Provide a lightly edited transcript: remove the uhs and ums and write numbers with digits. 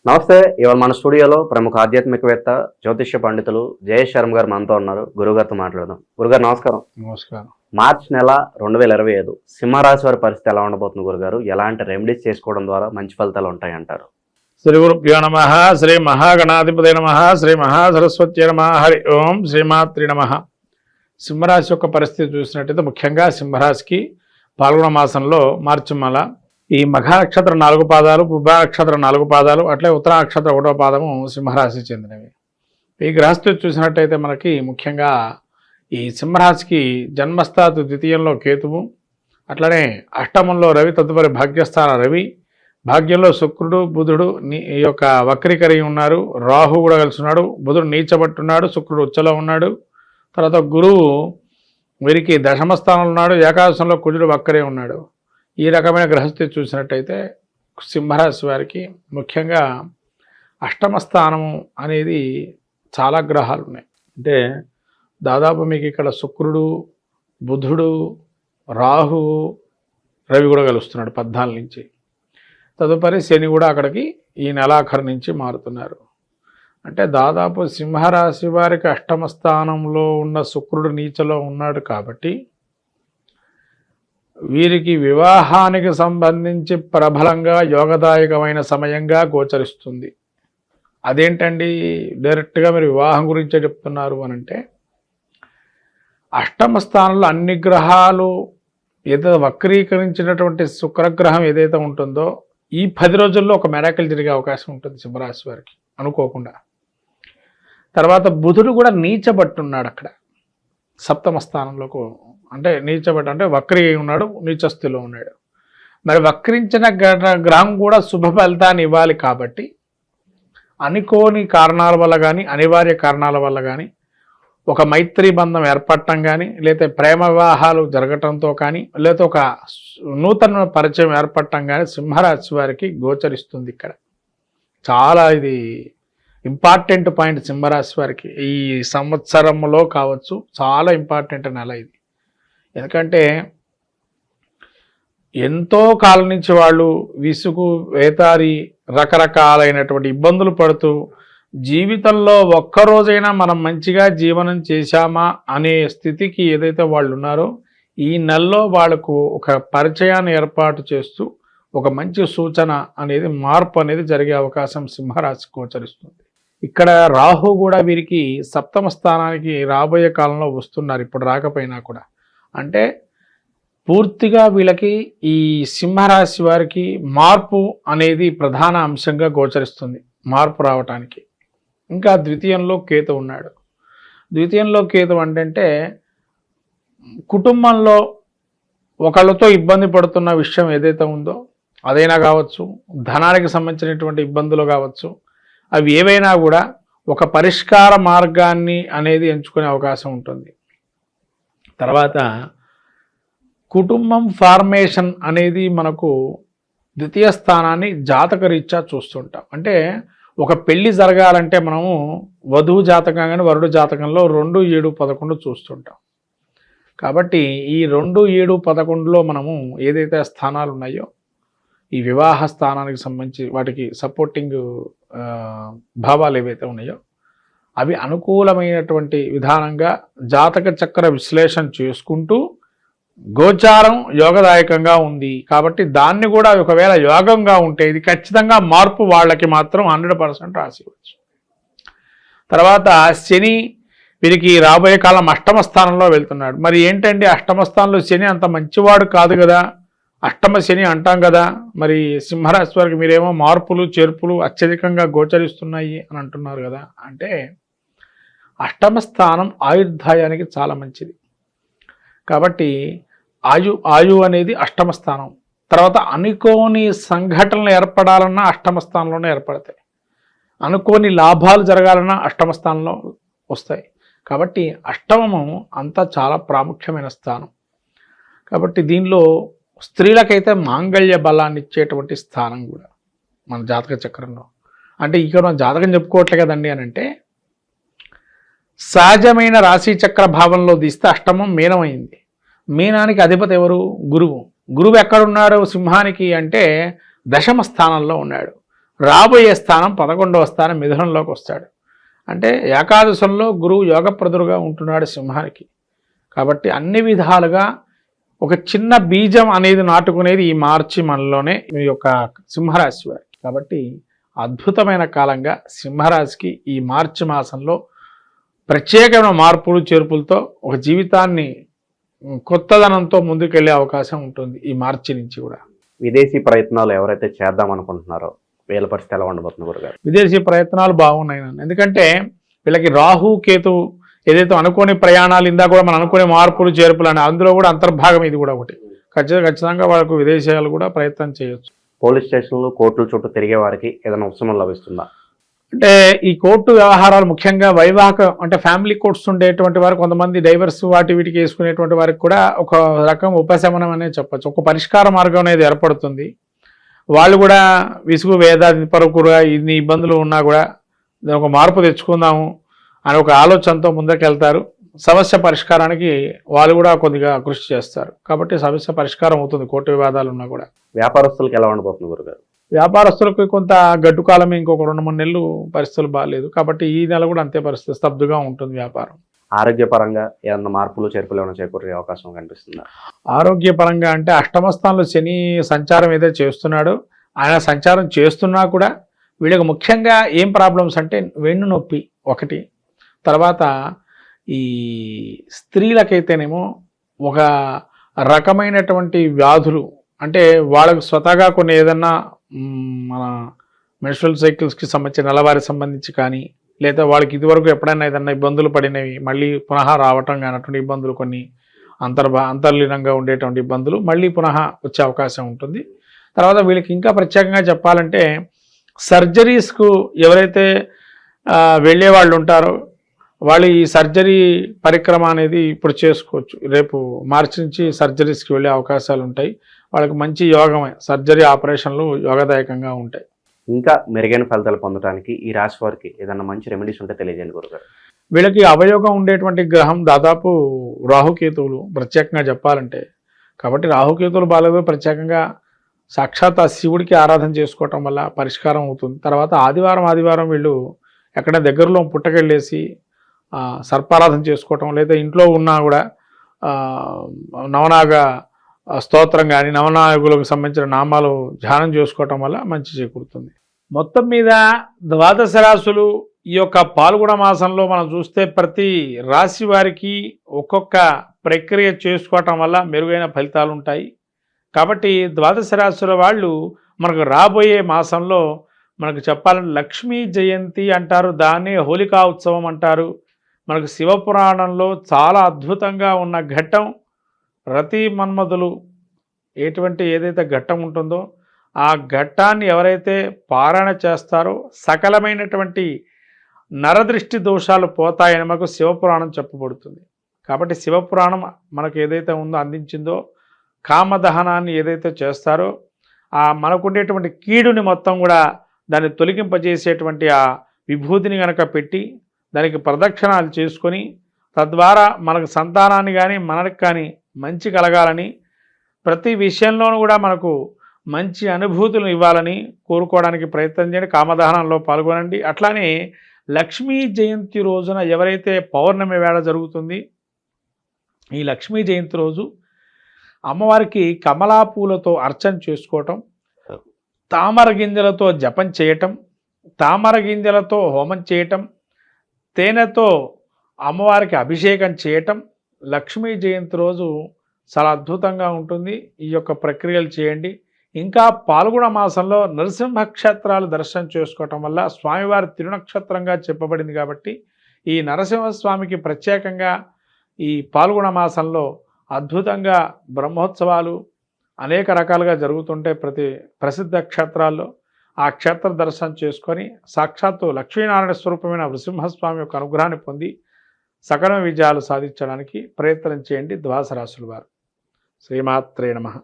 నమస్తే. ఇవాళ మన స్టూడియోలో ప్రముఖ ఆధ్యాత్మికవేత్త జ్యోతిష్య పండితులు జయేష్ శర్మ గారు మనతో ఉన్నారు. గురుగారితో మాట్లాడదాం. గురుగారు నమస్కారం. నమస్కారం. మార్చి నెల 2025 సింహరాశి వారి పరిస్థితి ఎలా ఉండబోతుంది గురుగారు? ఎలాంటి రెమెడీస్ చేసుకోవడం ద్వారా మంచి ఫలితాలు ఉంటాయంటారు? శ్రీ గురుభ్యో నమ. శ్రీ మహాగణాధిపతి నమ. శ్రీ మహాసరస్వతి నమ. హరి ఓం. శ్రీమాత్రి నమ. సింహరాశి యొక్క పరిస్థితి చూసినట్టయితే ముఖ్యంగా సింహరాశికి పాల్గొన మాసంలో మార్చి నెల ఈ మఘ నక్షత్రం 4 పాదాలు, పుబ్బ నక్షత్రం 4 పాదాలు, అట్లే ఉత్తర నక్షత్రం 1వ పాదము సింహరాశి చెందినవి. ఈ గ్రహస్థితి చూసినట్టయితే మనకి ముఖ్యంగా ఈ సింహరాశికి జన్మస్థాతు ద్వితీయంలో కేతువు, అట్లనే అష్టమంలో రవి, తదుపరి భాగ్యస్థాన రవి, భాగ్యంలో శుక్రుడు, బుధుడు ఈ యొక్క వక్రీకరి ఉన్నారు, రాహు కూడా కలిసి ఉన్నాడు, బుధుడు నీచబట్టున్నాడు, శుక్రుడు ఉచ్చలో ఉన్నాడు, తర్వాత గురువు వీరికి దశమ స్థానంలో ఉన్నాడు, ఏకాదశంలో కుజుడు వక్రే ఉన్నాడు. ఈ రకమైన గ్రహస్థితి చూసినట్టయితే సింహరాశి వారికి ముఖ్యంగా అష్టమ స్థానము అనేది చాలా గ్రహాలు ఉన్నాయి. అంటే దాదాపు మీకు ఇక్కడ శుక్రుడు, బుధుడు, రాహు, రవి కూడా కలుస్తున్నాడు 14 నుంచి. తదుపరి శని కూడా అక్కడికి ఈ నెలాఖరు నుంచి మారుతున్నారు. అంటే దాదాపు సింహరాశి వారికి అష్టమ స్థానంలో ఉన్న శుక్రుడు నీచలో ఉన్నాడు కాబట్టి వీరికి వివాహానికి సంబంధించి ప్రబలంగా యోగదాయకమైన సమయంగా గోచరిస్తుంది. అదేంటండి డైరెక్ట్గా మీరు వివాహం గురించే చెప్తున్నారు అని అంటే, అష్టమ స్థానంలో అన్ని గ్రహాలు ఏదైతే వక్రీకరించినటువంటి శుక్రగ్రహం ఏదైతే ఉంటుందో ఈ 10 రోజుల్లో ఒక మెరాకిల్ జరిగే అవకాశం ఉంటుంది సింహరాశి వారికి అనుకోకుండా. తర్వాత బుధుడు కూడా నీచబట్టున్నాడు అక్కడ సప్తమ స్థానంలోకి. అంటే నీచబట్టు అంటే వక్రీ ఉన్నాడు, నీచస్థితిలో ఉన్నాడు. మరి వక్రించిన గ్రహం కూడా శుభ ఫలితాన్ని ఇవ్వాలి కాబట్టి అనుకోని కారణాల వల్ల కానీ, అనివార్య కారణాల వల్ల కానీ, ఒక మైత్రీ బంధం ఏర్పడటం కానీ, లేదా ప్రేమ వివాహాలు జరగటంతో కానీ, లేదా ఒక నూతన పరిచయం ఏర్పడటం కానీ సింహరాశి వారికి గోచరిస్తుంది. ఇక్కడ చాలా ఇది ఇంపార్టెంట్ పాయింట్ సింహరాశి వారికి ఈ సంవత్సరంలో కావచ్చు, చాలా ఇంపార్టెంట్ నెల ఇది. ఎందుకంటే ఎంతో కాలం నుంచి వాళ్ళు విసుగు, వేతారి, రకరకాలైనటువంటి ఇబ్బందులు పడుతూ జీవితంలో ఒక్కరోజైనా మనం మంచిగా జీవనం చేశామా అనే స్థితికి ఏదైతే వాళ్ళు ఉన్నారో ఈ నెలలో వాళ్ళకు ఒక పరిచయాన్ని ఏర్పాటు చేస్తూ ఒక మంచి సూచన అనేది, మార్పు అనేది జరిగే అవకాశం సింహరాశికి గోచరిస్తుంది. ఇక్కడ రాహు కూడా వీరికి సప్తమ స్థానానికి రాబోయే కాలంలో వస్తున్నారు, ఇప్పుడు రాకపోయినా కూడా. అంటే పూర్తిగా వీళ్ళకి ఈ సింహరాశి వారికి మార్పు అనేది ప్రధాన అంశంగా గోచరిస్తుంది, మార్పు రావటానికి. ఇంకా ద్వితీయంలో కేతు ఉన్నాడు. ద్వితీయంలో కేతు అంటే కుటుంబంలో ఒకళ్ళతో ఇబ్బంది పడుతున్న విషయం ఏదైతే ఉందో అదైనా కావచ్చు, ధనానికి సంబంధించినటువంటి ఇబ్బందులు కావచ్చు, అవి ఏవైనా కూడా ఒక పరిష్కార మార్గాన్ని అనేది ఎంచుకునే అవకాశం ఉంటుంది. తర్వాత కుటుంబం ఫార్మేషన్ అనేది మనకు ద్వితీయ స్థానాన్ని జాతకరీత్యా చూస్తుంటాం. అంటే ఒక పెళ్లి జరగాలంటే మనము వధువు జాతకం కానీ వరుడు జాతకంలో 2, 7, 11 చూస్తుంటాం. కాబట్టి ఈ 2, 7, 11లో మనము ఏదైతే స్థానాలు ఉన్నాయో ఈ వివాహ స్థానానికి సంబంధించి వాటికి సపోర్టింగ్ భావాలు ఏవైతే ఉన్నాయో అవి అనుకూలమైనటువంటి విధానంగా జాతక చక్ర విశ్లేషణ చేసుకుంటూ గోచారం యోగదాయకంగా ఉంది కాబట్టి దాన్ని కూడా ఒకవేళ యోగంగా ఉంటే ఇది ఖచ్చితంగా మార్పు వాళ్ళకి మాత్రం 100% రాసివచ్చు. తర్వాత శని వీరికి రాబోయే కాలం అష్టమ స్థానంలో వెళ్తున్నాడు. మరి ఏంటండి అష్టమ స్థానంలో శని అంత మంచివాడు కాదు కదా, అష్టమ శని అంటాం కదా, మరి సింహరాశి వారికి మీరేమో మార్పులు చేర్పులు అత్యధికంగా గోచరిస్తున్నాయి అని అంటున్నారు కదా. అంటే అష్టమ స్థానం ఆయుర్దాయానికి చాలా మంచిది కాబట్టి ఆయు అనేది అష్టమ స్థానం. తర్వాత అనుకోని సంఘటనలు ఏర్పడాలన్నా అష్టమ స్థానంలోనే ఏర్పడతాయి, అనుకోని లాభాలు జరగాలన్నా అష్టమ స్థానంలో వస్తాయి. కాబట్టి అష్టమము అంతా చాలా ప్రాముఖ్యమైన స్థానం. కాబట్టి దీనిలో స్త్రీలకైతే మాంగళ్య బలాన్ని ఇచ్చేటువంటి స్థానం కూడా మన జాతక చక్రంలో. అంటే ఇక్కడ మనం జాతకం చెప్పుకోవట్లే కదండి అని అంటే, సహజమైన రాశి చక్ర భావంలో తీస్తే అష్టమం మీనమైంది. మీనానికి అధిపతి ఎవరు? గురువు. గురువు ఎక్కడున్నాడు సింహానికి అంటే దశమ స్థానంలో ఉన్నాడు. రాబోయే స్థానం 11వ స్థానం మిథునంలోకి వస్తాడు. అంటే ఏకాదశంలో గురువు యోగప్రదుడుగా ఉంటున్నాడు సింహానికి. కాబట్టి అన్ని విధాలుగా ఒక చిన్న బీజం అనేది నాటుకునేది ఈ మార్చి మనలోనే ఈ యొక్క సింహరాశి వారికి. కాబట్టి అద్భుతమైన కాలంగా సింహరాశికి ఈ మార్చి మాసంలో ప్రత్యేకమైన మార్పులు చేర్పులతో ఒక జీవితాన్ని కొత్తదనంతో ముందుకెళ్లే అవకాశం ఉంటుంది ఈ మార్చి నుంచి కూడా. విదేశీ ప్రయత్నాలు ఎవరైతే చేద్దాం అనుకుంటున్నారో వీళ్ళ పరిస్థితి ఎలా ఉండబోతుంది గురుగారు? విదేశీ ప్రయత్నాలు బాగున్నాయి నన్ను. ఎందుకంటే వీళ్ళకి రాహు కేతు ఏదైతే అనుకోని ప్రయాణాలు ఇందా కూడా మనం అనుకునే మార్పులు చేర్పులు అని అందులో కూడా అంతర్భాగం ఇది కూడా ఒకటి. ఖచ్చితంగా వాళ్ళకు విదేశాలు కూడా ప్రయత్నం చేయొచ్చు. పోలీస్ స్టేషన్లు కోర్టుల చుట్టూ తిరిగే వారికి ఏదైనా ఉపశమనం లభిస్తుందా? అంటే ఈ కోర్టు వ్యవహారాలు ముఖ్యంగా వైవాహిక అంటే ఫ్యామిలీ కోర్ట్స్ ఉండేటువంటి వారు, కొంతమంది డైవర్స్ వాటి వీటికి వేసుకునేటువంటి వారికి కూడా ఒక రకం ఉపశమనం అనేది చెప్పచ్చు. ఒక పరిష్కార మార్గం అనేది ఏర్పడుతుంది. వాళ్ళు కూడా విసుగు వేదాది పరకుగా ఇన్ని ఇబ్బందులు ఉన్నా కూడా ఒక మార్పు తెచ్చుకుందాము అని ఒక ఆలోచనతో ముందుకెళ్తారు. సమస్య పరిష్కారానికి వాళ్ళు కూడా కొద్దిగా కృషి చేస్తారు. కాబట్టి సమస్య పరిష్కారం అవుతుంది కోర్టు వివాదాలు ఉన్నా కూడా. వ్యాపారస్తులకు ఎలా ఉండబోతుంది గురుగారు? వ్యాపారస్తులకు కొంత గడ్డు కాలమే, ఇంకొక 2-3 నెలలు పరిస్థితులు బాగాలేదు. కాబట్టి ఈ నెల కూడా అంతే పరిస్థితి, స్తబ్దుగా ఉంటుంది వ్యాపారం. ఆరోగ్యపరంగా ఏమన్నా మార్పులు చేర్పులు ఏమైనా చేకూరే అవకాశం కనిపిస్తుందా? ఆరోగ్యపరంగా అంటే అష్టమ స్థానంలో శని సంచారం ఏదైతే చేస్తున్నాడో, ఆయన సంచారం చేస్తున్నా కూడా వీళ్ళకి ముఖ్యంగా ఏం ప్రాబ్లమ్స్ అంటే వెన్ను నొప్పి ఒకటి, తర్వాత ఈ స్త్రీలకైతేనేమో ఒక రకమైనటువంటి వ్యాధులు, అంటే వాళ్ళకు స్వతహాగా కొన్ని ఏదన్నా మన మెన్స్ట్రువల్ సైకిల్స్కి సంబంధించి నెలవారికి సంబంధించి కానీ, లేదా వాళ్ళకి ఇదివరకు ఎప్పుడైనా ఏదన్నా ఇబ్బందులు పడినవి మళ్ళీ పునః రావటం కానటువంటి ఇబ్బందులు, కొన్ని అంతర్లీనంగా ఉండేటువంటి ఇబ్బందులు మళ్ళీ పునః వచ్చే అవకాశం ఉంటుంది. తర్వాత వీళ్ళకి ఇంకా ప్రత్యేకంగా చెప్పాలంటే సర్జరీస్కు ఎవరైతే వెళ్ళే వాళ్ళు ఉంటారో వాళ్ళు ఈ సర్జరీ పరిక్రమ అనేది ఇప్పుడు చేసుకోవచ్చు. రేపు మార్చి నుంచి సర్జరీస్కి వెళ్ళే అవకాశాలు ఉంటాయి. వాళ్ళకి మంచి యోగమే, సర్జరీ ఆపరేషన్లు యోగదాయకంగా ఉంటాయి. ఇంకా మెరుగైన ఫలితాలు పొందడానికి ఈ రాశి వారికి ఏదైనా మంచి రెమెడీస్ ఉంటే తెలియజేయండి గురుగారు. వీళ్ళకి అవయోగం ఉండేటువంటి గ్రహం దాదాపు రాహుకేతువులు ప్రత్యేకంగా చెప్పాలంటే. కాబట్టి రాహుకేతువులు బాగాలేదు, ప్రత్యేకంగా సాక్షాత్ ఆ శివుడికి ఆరాధన చేసుకోవటం వల్ల పరిష్కారం అవుతుంది. తర్వాత ఆదివారం వీళ్ళు ఎక్కడ దగ్గరలో పుట్టకెళ్ళేసి సర్పారాధన చేసుకోవటం, లేదా ఇంట్లో ఉన్నా కూడా నవనాగ స్తోత్రం కానీ నవనాయకులకు సంబంధించిన నామాలు ధ్యానం చేసుకోవటం వల్ల మంచి చేకూరుతుంది. మొత్తం మీద ద్వాదశ రాశులు ఈ యొక్క పాల్గొన మాసంలో మనం చూస్తే ప్రతి రాశి వారికి ఒక్కొక్క ప్రక్రియ చేసుకోవటం వల్ల మెరుగైన ఫలితాలు ఉంటాయి. కాబట్టి ద్వాదశ రాశుల వాళ్ళు మనకు రాబోయే మాసంలో మనకు చెప్పాలంటే లక్ష్మీ జయంతి అంటారు, దాన్నే హోలికా ఉత్సవం అంటారు. మనకు శివపురాణంలో చాలా అద్భుతంగా ఉన్న ఘట్టం రతి మన్మధులు ఏదైతే ఘట్టం ఉంటుందో ఆ ఘట్టాన్ని ఎవరైతే పారాయణ చేస్తారో సకలమైనటువంటి నరదృష్టి దోషాలు పోతాయని మనకు శివపురాణం చెప్పబడుతుంది. కాబట్టి శివపురాణం మనకు ఏదైతే ఉందో అందించిందో కామదహనాన్ని ఏదైతే చేస్తారో ఆ మనకుండేటువంటి కీడుని మొత్తం కూడా దాన్ని తొలగింపజేసేటువంటి ఆ విభూతిని కనుక పెట్టి దానికి ప్రదక్షిణాలు చేసుకొని తద్వారా మనకు సంతానాన్ని కానీ మనకు కానీ మంచి కలగాలని, ప్రతి విషయంలోనూ కూడా మనకు మంచి అనుభూతులను ఇవ్వాలని కోరుకోవడానికి ప్రయత్నం చేయండి. కామదహనంలో పాల్గొనండి. అట్లానే లక్ష్మీ జయంతి రోజున ఎవరైతే పౌర్ణమి వేళ జరుగుతుంది, ఈ లక్ష్మీ జయంతి రోజు అమ్మవారికి కమలా పూలతో అర్చన చేసుకోవటం, తామర గింజలతో జపం చేయటం, తామర గింజలతో హోమం చేయటం, తేనెతో అమ్మవారికి అభిషేకం చేయటం లక్ష్మీ జయంతి రోజు చాలా అద్భుతంగా ఉంటుంది. ఈ యొక్క ప్రక్రియలు చేయండి. ఇంకా పాల్గొన మాసంలో నరసింహ క్షేత్రాలు దర్శనం చేసుకోవటం వల్ల స్వామివారి తిరునక్షత్రంగా చెప్పబడింది. కాబట్టి ఈ నరసింహస్వామికి ప్రత్యేకంగా ఈ పాల్గొన మాసంలో అద్భుతంగా బ్రహ్మోత్సవాలు అనేక రకాలుగా జరుగుతుంటే ప్రతి ప్రసిద్ధ క్షేత్రాల్లో ఆ క్షేత్ర దర్శనం చేసుకొని సాక్షాత్తు లక్ష్మీనారాయణ స్వరూపమైన నృసింహస్వామి యొక్క అనుగ్రహాన్ని పొంది సకల విజయాలు సాధించడానికి ప్రయత్నం చేయండి ద్వాదశ రాశుల వారు. శ్రీమాత్రే నమః.